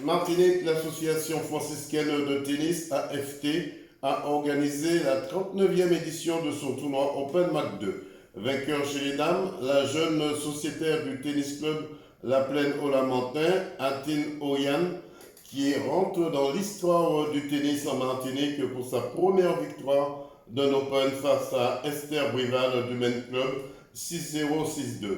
Martinique, l'association franciscaine de tennis AFT a organisé la 39e édition de son tournoi Open Mac 2. Vainqueur chez les dames, la jeune sociétaire du tennis club La Plaine au Lamentin, Atine Oyan, qui rentre dans l'histoire du tennis en Martinique pour sa première victoire d'un Open face à Esther Brival du même club 6-0, 6-2.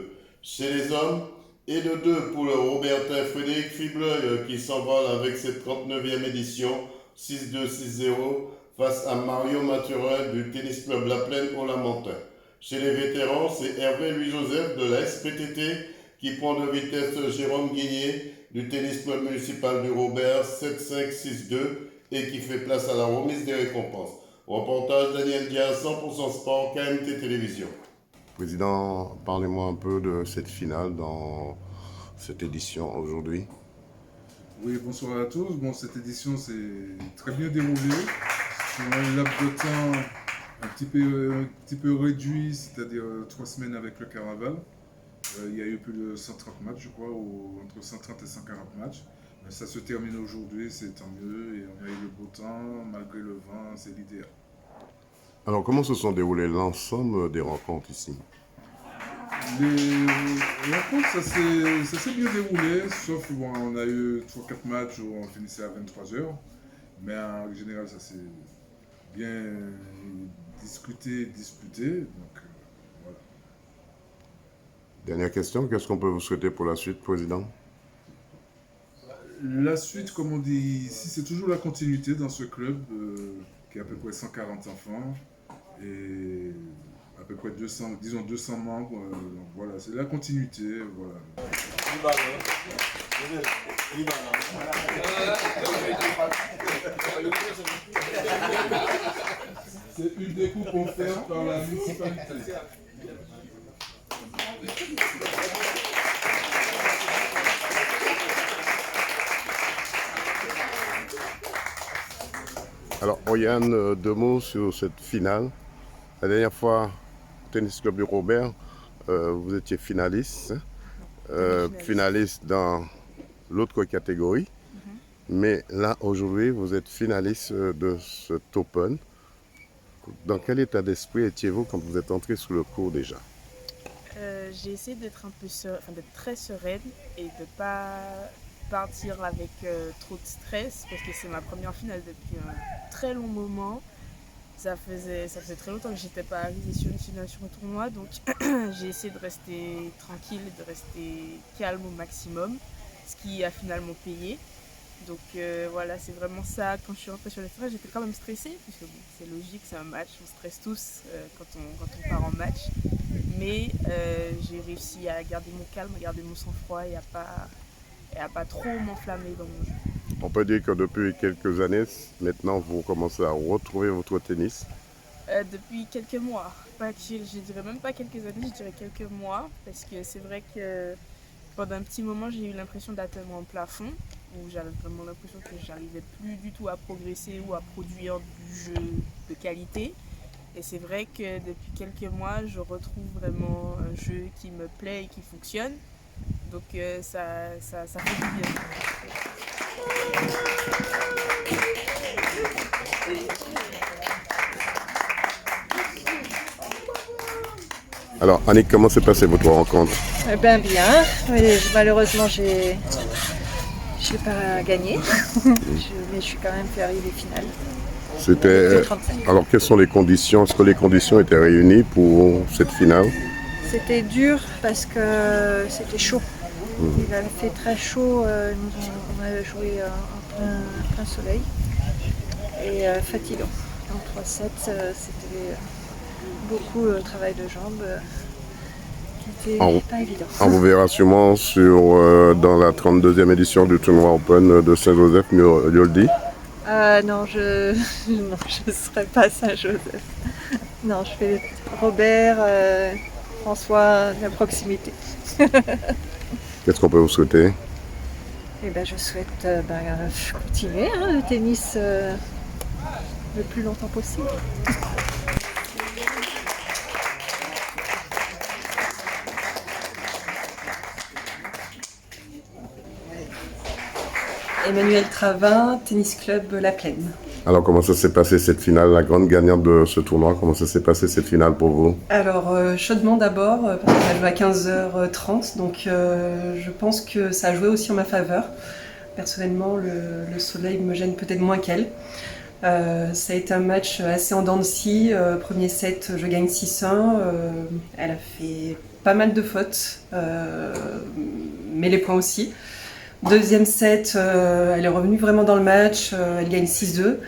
Chez les hommes, et de 2 pour le Robertin Frédéric Fibleuil qui s'envole avec cette 39e édition 6-2, 6-0 face à Mario Mathurin du tennis club La Plaine au Lamentin. Chez les vétérans, c'est Hervé Louis-Joseph de la SPTT qui prend de vitesse Jérôme Guigné du tennis club municipal du Robert 7-5, 6-2 et qui fait place à la remise des récompenses. Reportage Daniel Diaz, 100% sport, KMT Télévision. Président, parlez-moi un peu de cette finale dans cette édition aujourd'hui. Oui, bonsoir à tous. Bon, cette édition s'est très bien déroulée sur un laps de temps un petit peu réduit, c'est-à-dire 3 semaines avec le carnaval. Il y a eu plus de 130 matchs, je crois, entre 130 et 140 matchs. Mais ça se termine aujourd'hui, c'est tant mieux. Et on a eu le beau temps, malgré le vent, c'est l'idéal. Alors, comment se sont déroulées l'ensemble des rencontres ici? Les rencontres, ça s'est bien déroulé, sauf bon, on a eu 3-4 matchs où on finissait à 23h. Mais en général, ça s'est bien disputé. Donc, voilà. Dernière question, qu'est-ce qu'on peut vous souhaiter pour la suite, Président? La suite, comme on dit ici, c'est toujours la continuité dans ce club qui a à peu près 140 enfants et à peu près 200, disons 200 membres. Donc voilà, c'est la continuité. Voilà. C'est une découpe offerte par la municipalité. Alors, Oriane, 2 mots sur cette finale. La dernière fois, au Tennis Club du Robert, vous étiez finaliste. Finaliste dans l'autre catégorie. Mais là, aujourd'hui, vous êtes finaliste de cet Open. Dans quel état d'esprit étiez-vous quand vous êtes entré sur le court déjà? J'ai essayé d'être d'être très sereine et de ne pas partir avec trop de stress parce que c'est ma première finale depuis un très long moment. Ça faisait très longtemps que je n'étais pas arrivée sur une finale sur un tournoi, donc j'ai essayé de rester tranquille, de rester calme au maximum, ce qui a finalement payé. Donc voilà, c'est vraiment ça. Quand je suis rentrée sur le terrain, j'étais quand même stressée, puisque bon, c'est logique, c'est un match, on stresse tous quand on part en match. Mais j'ai réussi à garder mon calme, à garder mon sang-froid et à pas trop m'enflammer dans mon jeu. On peut dire que depuis quelques années, maintenant, vous commencez à retrouver votre tennis. Depuis quelques mois, je dirais même pas quelques années, je dirais quelques mois, parce que c'est vrai que pendant un petit moment, j'ai eu l'impression d'atteindre un plafond, où j'avais vraiment l'impression que j'arrivais plus du tout à progresser ou à produire du jeu de qualité. Et c'est vrai que depuis quelques mois, je retrouve vraiment un jeu qui me plaît et qui fonctionne. Donc ça fait du bien. Alors, Annick, comment s'est passée votre rencontre? Ben bien, mais malheureusement j'ai pas gagné, mais je suis quand même fait arriver finale. C'était. Alors, quelles sont les conditions? Est-ce que les conditions étaient réunies pour cette finale? C'était dur parce que c'était chaud. Il avait fait très chaud, on avait joué en plein soleil et fatigant. En 3-7, c'était beaucoup de travail de jambes qui n'était pas évident. On vous verra sûrement dans la 32e édition du tournoi Open de Saint-Joseph, Yoldi. Non, je ne serai pas Saint-Joseph. Non, je fais Robert, François, la proximité. Qu'est-ce qu'on peut vous souhaiter? Eh ben, je souhaite continuer le tennis le plus longtemps possible. Emmanuel Travin, Tennis Club La Plaine. Alors, comment ça s'est passé cette finale, la grande gagnante de ce tournoi? Comment ça s'est passé cette finale pour vous? Alors, chaudement d'abord, parce qu'on a joué à 15h30, donc je pense que ça a joué aussi en ma faveur. Personnellement, le soleil me gêne peut-être moins qu'elle. Ça a été un match assez en dents de scie. Premier set, je gagne 6-1. Elle a fait pas mal de fautes, mais les points aussi. Deuxième set, elle est revenue vraiment dans le match, elle gagne 6-2.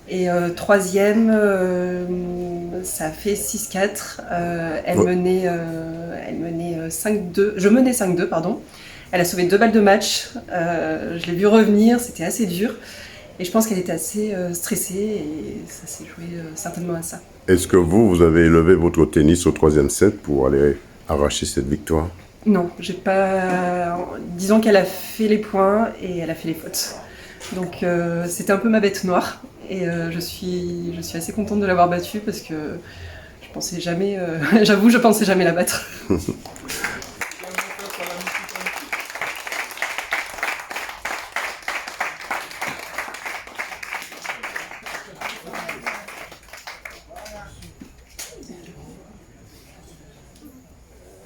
Et troisième, ça a fait 6-4. Elle menait 5-2. Je menais 5-2, pardon. Elle a sauvé 2 balles de match. Je l'ai vu revenir, c'était assez dur. Et je pense qu'elle était assez stressée et ça s'est joué certainement à ça. Est-ce que vous avez élevé votre tennis au 3e set pour aller arracher cette victoire? Non, j'ai pas. Disons qu'elle a fait les points et elle a fait les fautes. Donc c'était un peu ma bête noire et je suis assez contente de l'avoir battue parce que je pensais jamais. J'avoue, je pensais jamais la battre.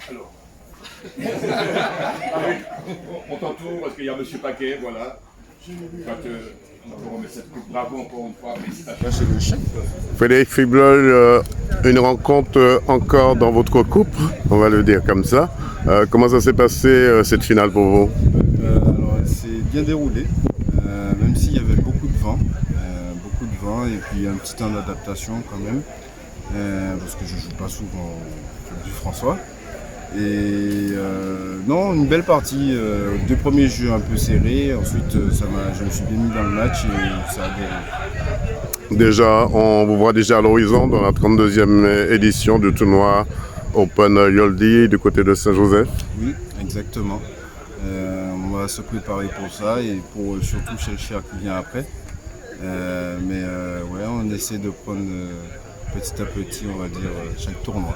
Alors, on t'entoure parce qu'il y a Monsieur Paquet, voilà. On va remettre cette coupe. Bravo encore une fois. Félicitations. Frédéric Fiblol, une rencontre encore dans votre couple, on va le dire comme ça. Comment ça s'est passé cette finale pour vous? Alors, elle s'est bien déroulée, même s'il y avait beaucoup de vent et puis un petit temps d'adaptation quand même, parce que je ne joue pas souvent du François. Et non, une belle partie. 2 premiers jeux un peu serrés, ensuite je me suis bien mis dans le match et ça a déroulé. Déjà, on vous voit déjà à l'horizon dans la 32e édition du tournoi Open Yoldi du côté de Saint-Joseph. Oui, exactement. On va se préparer pour ça et pour surtout Chelcher qui vient après. Ouais, on essaie de prendre petit à petit, on va dire, chaque tournoi.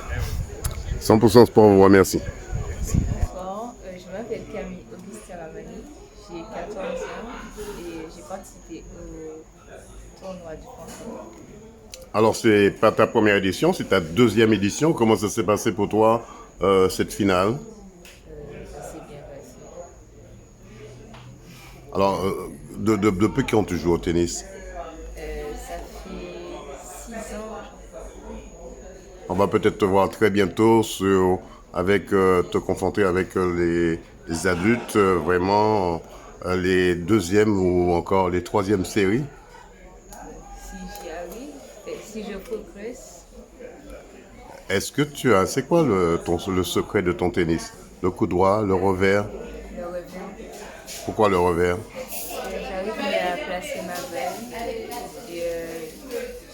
100% Sport vous remercie. Bonsoir, je m'appelle Camille Augustin Lamani, j'ai 14 ans et j'ai participé au tournoi du François. Alors, c'est pas ta première édition, c'est ta 2e édition. Comment ça s'est passé pour toi, cette finale? Ça s'est bien passé. Alors, depuis quand tu joues au tennis? Ça fait 6 ans. On va peut-être te voir très bientôt te confronter avec les adultes, vraiment les 2e ou encore les 3e séries. Si j'y arrive, si je progresse. Est-ce que c'est quoi le secret de ton tennis? Le coup droit, le revers? Le revers. Pourquoi le revers? J'arrive à placer ma balle et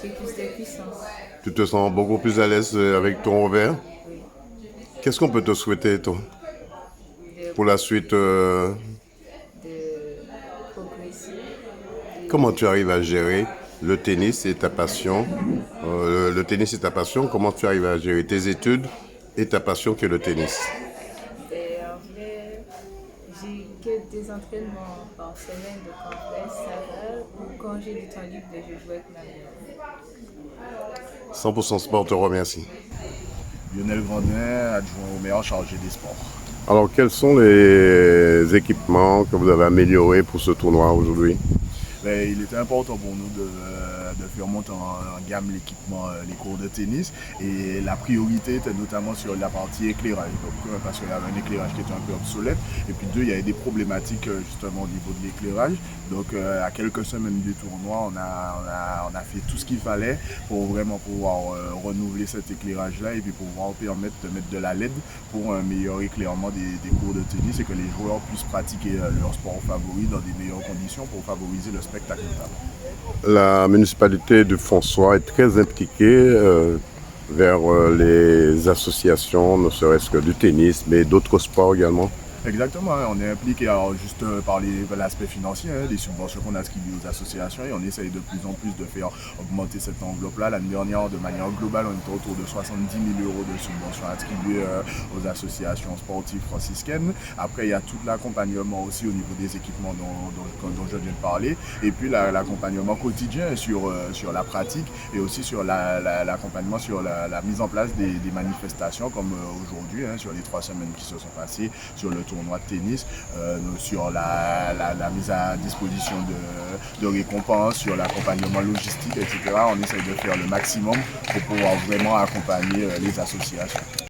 j'ai plus de puissance. Tu te sens beaucoup plus à l'aise avec ton revers? Oui. Qu'est-ce qu'on peut te souhaiter, toi, pour la suite? De progresser. Comment tu arrives à gérer le tennis et ta passion? Le tennis et ta passion, comment tu arrives à gérer tes études et ta passion qui est le tennis? Et en vrai, j'ai que des entraînements par semaine de complexe, ça va, ou quand j'ai du temps libre, je joue avec ma mère. 100% Sport te remercie. Lionel Grandin, adjoint au maire chargé des sports. Alors, quels sont les équipements que vous avez améliorés pour ce tournoi aujourd'hui? Il était important pour nous de faire monter en gamme l'équipement, les cours de tennis. Et la priorité était notamment sur la partie éclairage. Donc, parce qu'il y avait un éclairage qui était un peu obsolète. Et puis 2, il y avait des problématiques justement au niveau de l'éclairage. Donc à quelques semaines du tournoi, on a fait tout ce qu'il fallait pour vraiment pouvoir renouveler cet éclairage-là et puis pouvoir permettre de mettre de la LED pour un meilleur éclairement des cours de tennis et que les joueurs puissent pratiquer leur sport favori dans des meilleures conditions pour favoriser le spectacle notamment. La municipalité de François est très impliquée vers les associations, ne serait-ce que du tennis, mais d'autres sports également. Exactement, hein, on est impliqué alors, juste par l'aspect financier, hein, les subventions qu'on attribue aux associations et on essaye de plus en plus de faire augmenter cette enveloppe-là. L'année dernière, de manière globale, on était autour de 70 000 € de subventions attribuées aux associations sportives franciscaines. Après, il y a tout l'accompagnement aussi au niveau des équipements dont je viens de parler et puis l'accompagnement quotidien sur la pratique et aussi sur l'accompagnement sur la mise en place des manifestations comme aujourd'hui, hein, sur les 3 semaines qui se sont passées, sur le tournoi de tennis, sur la mise à disposition de récompenses, sur l'accompagnement logistique, etc. On essaye de faire le maximum pour pouvoir vraiment accompagner les associations.